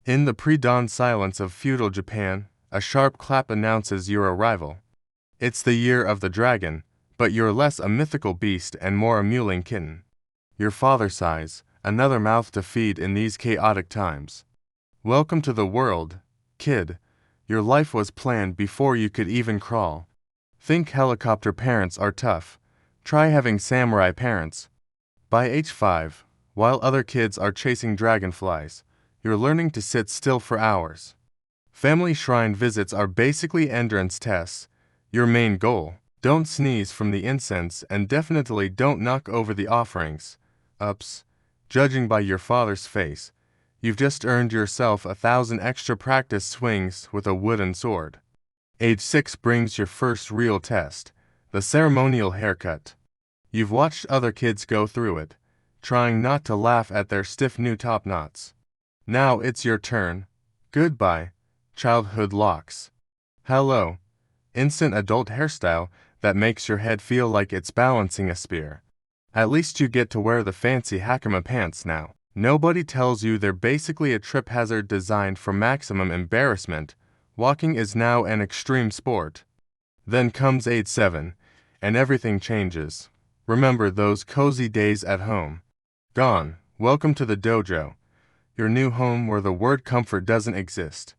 In the pre-dawn silence of feudal Japan, a sharp clap announces your arrival. It's the year of the dragon, but you're less a mythical beast and more a mewling kitten. Your father sighs, another mouth to feed in these chaotic times. Welcome to the world, kid. Your life was planned before you could even crawl. Think helicopter parents are tough. Try having samurai parents. By age 5, while other kids are chasing dragonflies, you're learning to sit still for hours. Family shrine visits are basically entrance tests. Your main goal: don't sneeze from the incense and definitely don't knock over the offerings. Ups. Judging by your father's face, you've just earned yourself 1,000 extra practice swings with a wooden sword. Age 6 brings your first real test, the ceremonial haircut. You've watched other kids go through it, trying not to laugh at their stiff new top knots. Now it's your turn. Goodbye, childhood locks. Hello, instant adult hairstyle that makes your head feel like it's balancing a spear. At least you get to wear the fancy hakama pants now. Nobody tells you they're basically a trip hazard designed for maximum embarrassment. Walking is now an extreme sport. Then comes age 7, and everything changes. Remember those cozy days at home? Gone. Welcome to the dojo, your new home where the word comfort doesn't exist.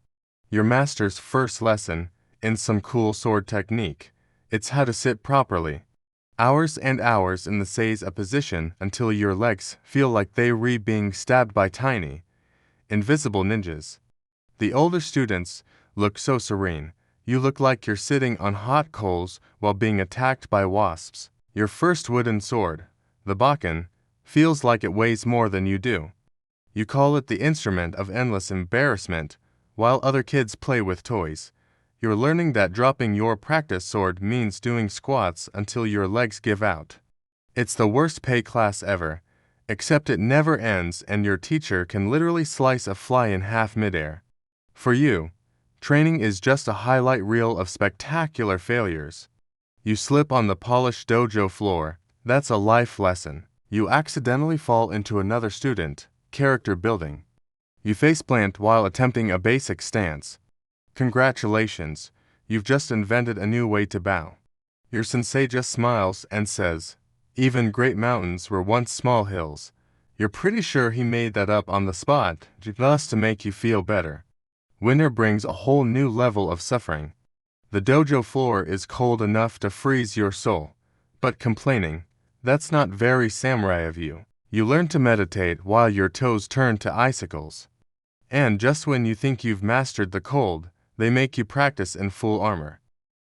Your master's first lesson, in some cool sword technique, it's how to sit properly. Hours and hours in the seiza position until your legs feel like they're being stabbed by tiny, invisible ninjas. The older students look so serene. You look like you're sitting on hot coals while being attacked by wasps. Your first wooden sword, the bakken, feels like it weighs more than you do. You call it the instrument of endless embarrassment, while other kids play with toys. You're learning that dropping your practice sword means doing squats until your legs give out. It's the worst pay class ever, except it never ends and your teacher can literally slice a fly in half midair. For you, training is just a highlight reel of spectacular failures. You slip on the polished dojo floor, that's a life lesson. You accidentally fall into another student, character building. You faceplant while attempting a basic stance. Congratulations, you've just invented a new way to bow. Your sensei just smiles and says, even great mountains were once small hills. You're pretty sure he made that up on the spot, just to make you feel better. Winter brings a whole new level of suffering. The dojo floor is cold enough to freeze your soul. But complaining, that's not very samurai of you. You learn to meditate while your toes turn to icicles. And just when you think you've mastered the cold, they make you practice in full armor.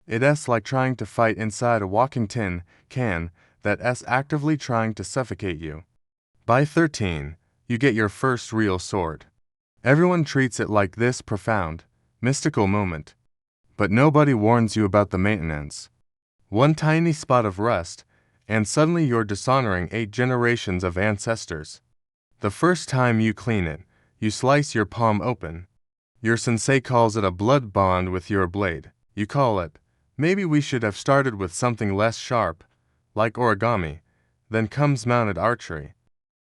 It's like trying to fight inside a walking tin can that's actively trying to suffocate you. By 13, you get your first real sword. Everyone treats it like this profound, mystical moment. But nobody warns you about the maintenance. One tiny spot of rust, and suddenly you're dishonoring 8 generations of ancestors. The first time you clean it, you slice your palm open. Your sensei calls it a blood bond with your blade. You call it, maybe we should have started with something less sharp, like origami. Then comes mounted archery.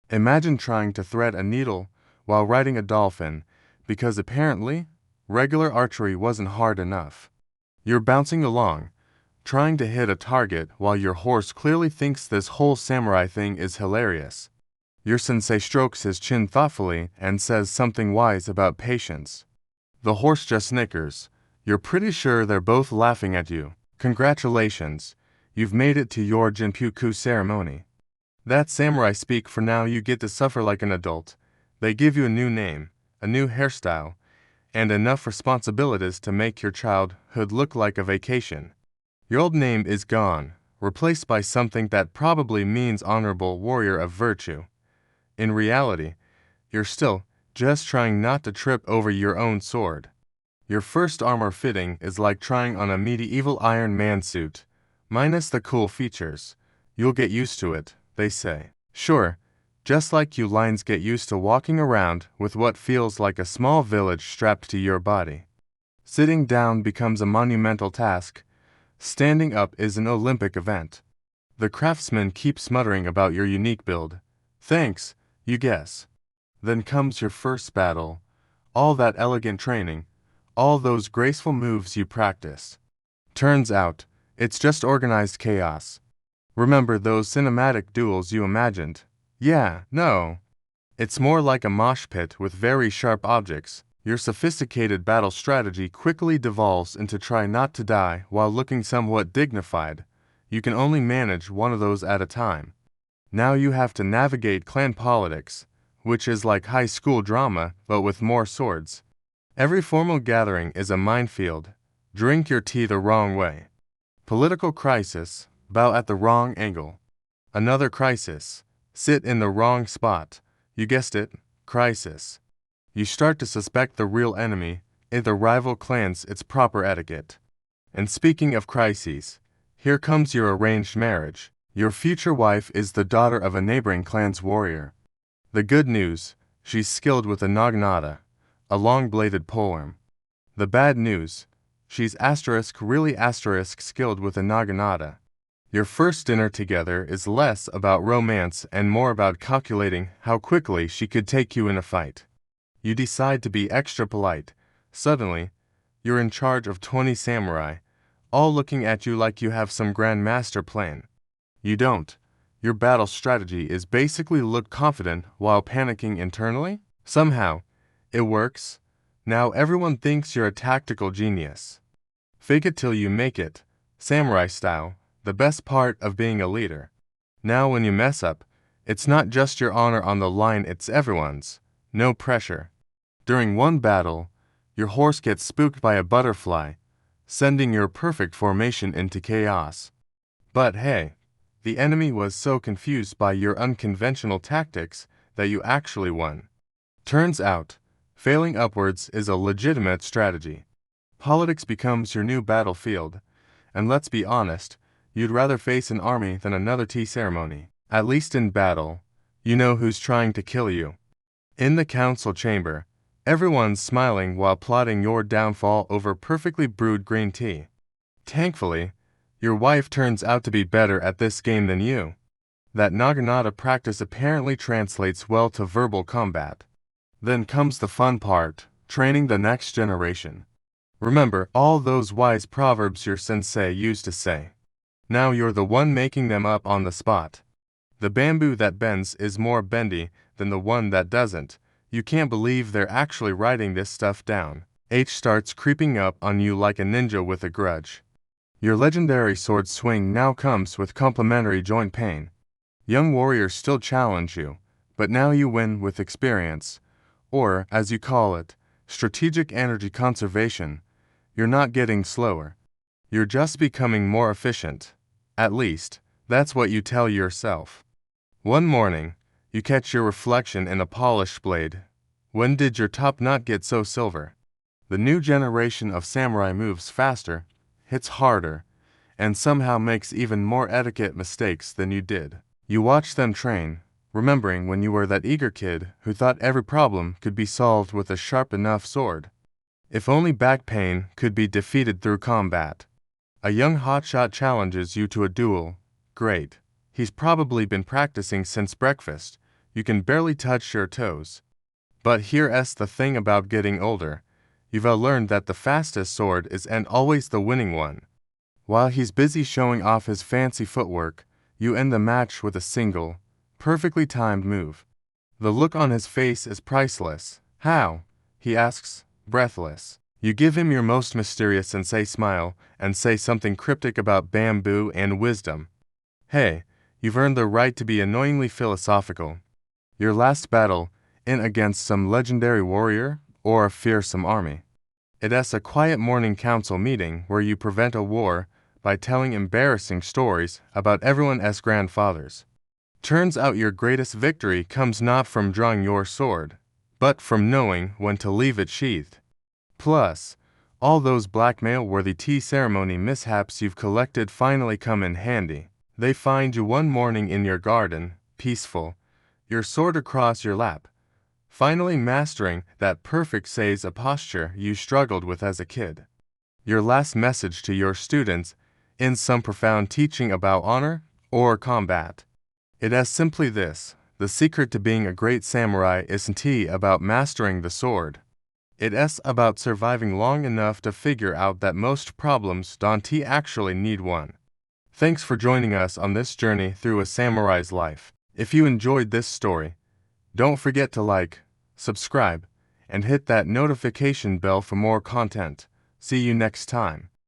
Imagine trying to thread a needle while riding a dolphin, because apparently, regular archery wasn't hard enough. You're bouncing along, trying to hit a target while your horse clearly thinks this whole samurai thing is hilarious. Your sensei strokes his chin thoughtfully and says something wise about patience. The horse just snickers. You're pretty sure they're both laughing at you. Congratulations, you've made it to your Jinpyoku ceremony. That's samurai speak. For now you get to suffer like an adult. They give you a new name, a new hairstyle, and enough responsibilities to make your childhood look like a vacation. Your old name is gone, replaced by something that probably means honorable warrior of virtue. In reality, you're still just trying not to trip over your own sword. Your first armor fitting is like trying on a medieval Iron Man suit, minus the cool features. You'll get used to it, they say. Sure, just like you lions get used to walking around with what feels like a small village strapped to your body. Sitting down becomes a monumental task. Standing up is an Olympic event. The craftsman keeps muttering about your unique build. Thanks, you guess. Then comes your first battle, all that elegant training, all those graceful moves you practiced. Turns out, it's just organized chaos. Remember those cinematic duels you imagined? Yeah, no. It's more like a mosh pit with very sharp objects. Your sophisticated battle strategy quickly devolves into try not to die while looking somewhat dignified. You can only manage one of those at a time. Now you have to navigate clan politics, which is like high school drama but with more swords. Every formal gathering is a minefield. Drink your tea the wrong way. Political crisis, bow at the wrong angle. Another crisis, sit in the wrong spot. You guessed it, crisis. You start to suspect the real enemy, in the rival clans its proper etiquette. And speaking of crises, here comes your arranged marriage. Your future wife is the daughter of a neighboring clan's warrior. The good news, she's skilled with a naginata, a long-bladed polearm. The bad news, she's really skilled with a naginata. Your first dinner together is less about romance and more about calculating how quickly she could take you in a fight. You decide to be extra polite. Suddenly, you're in charge of 20 samurai, all looking at you like you have some grand master plan. You don't. Your battle strategy is basically look confident while panicking internally. Somehow, it works. Now everyone thinks you're a tactical genius. Fake it till you make it, samurai style, the best part of being a leader. Now when you mess up, it's not just your honor on the line, it's everyone's. No pressure. During one battle, your horse gets spooked by a butterfly, sending your perfect formation into chaos. But hey, the enemy was so confused by your unconventional tactics that you actually won. Turns out, failing upwards is a legitimate strategy. Politics becomes your new battlefield, and let's be honest, you'd rather face an army than another tea ceremony. At least in battle, you know who's trying to kill you. In the council chamber, everyone's smiling while plotting your downfall over perfectly brewed green tea. Thankfully, your wife turns out to be better at this game than you. That naginata practice apparently translates well to verbal combat. Then comes the fun part, training the next generation. Remember all those wise proverbs your sensei used to say. Now you're the one making them up on the spot. The bamboo that bends is more bendy than the one that doesn't. You can't believe they're actually writing this stuff down. H starts creeping up on you like a ninja with a grudge. Your legendary sword swing now comes with complementary joint pain. Young warriors still challenge you, but now you win with experience, or, as you call it, strategic energy conservation. You're not getting slower. You're just becoming more efficient. At least, that's what you tell yourself. One morning, you catch your reflection in a polished blade. When did your top knot get so silver? The new generation of samurai moves faster, hits harder, and somehow makes even more etiquette mistakes than you did. You watch them train, remembering when you were that eager kid who thought every problem could be solved with a sharp enough sword. If only back pain could be defeated through combat. A young hotshot challenges you to a duel. Great. He's probably been practicing since breakfast. You can barely touch your toes. But here's the thing about getting older. You've learned that the fastest sword is and always the winning one. While he's busy showing off his fancy footwork, you end the match with a single, perfectly timed move. The look on his face is priceless. How? He asks, breathless. You give him your most mysterious sensei smile and say something cryptic about bamboo and wisdom. Hey, you've earned the right to be annoyingly philosophical. Your last battle, in against some legendary warrior or a fearsome army. It's a quiet morning council meeting where you prevent a war by telling embarrassing stories about everyone's grandfathers. Turns out your greatest victory comes not from drawing your sword, but from knowing when to leave it sheathed. Plus, all those blackmail-worthy tea ceremony mishaps you've collected finally come in handy. They find you one morning in your garden, peaceful, your sword across your lap, finally mastering that perfect seiza posture you struggled with as a kid. Your last message to your students in some profound teaching about honor or combat. It is simply this: the secret to being a great samurai isn't about mastering the sword. It's about surviving long enough to figure out that most problems don't actually need one. Thanks for joining us on this journey through a samurai's life. If you enjoyed this story, don't forget to like, subscribe, and hit that notification bell for more content. See you next time.